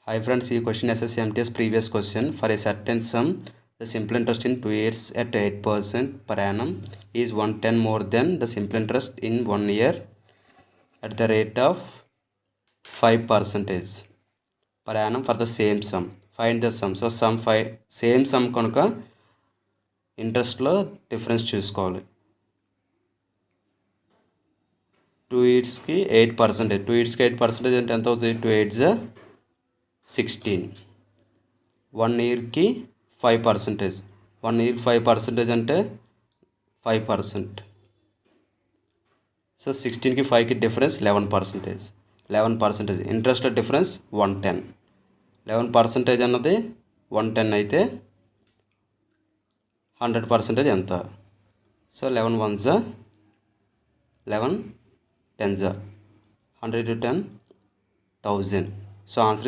Hi friends, ఈ question SSMTS previous question. For a certain sum, the simple interest in 2 years at 8% per annum is 110 more than the simple interest in 1 year at the rate of 5% per annum for the same sum. Find the sum. So sum 5 same sum కనుక ఇంట్రెస్ట్లో difference చూసుకోవాలి. 2 yearsకి 8%. 2 yearsకి 8% అంటే ఎంత అవుతుంది? 2 8s 16. 1 yearకి 5%. 1 yearకి 5% అంటే 5%. So 16కి 5కి difference 11%. 11% interest difference 110. 11% అన్నది 110 అయితే 100% ఎంత? So 11 1s 11 10s 100 into 10 1000. So answer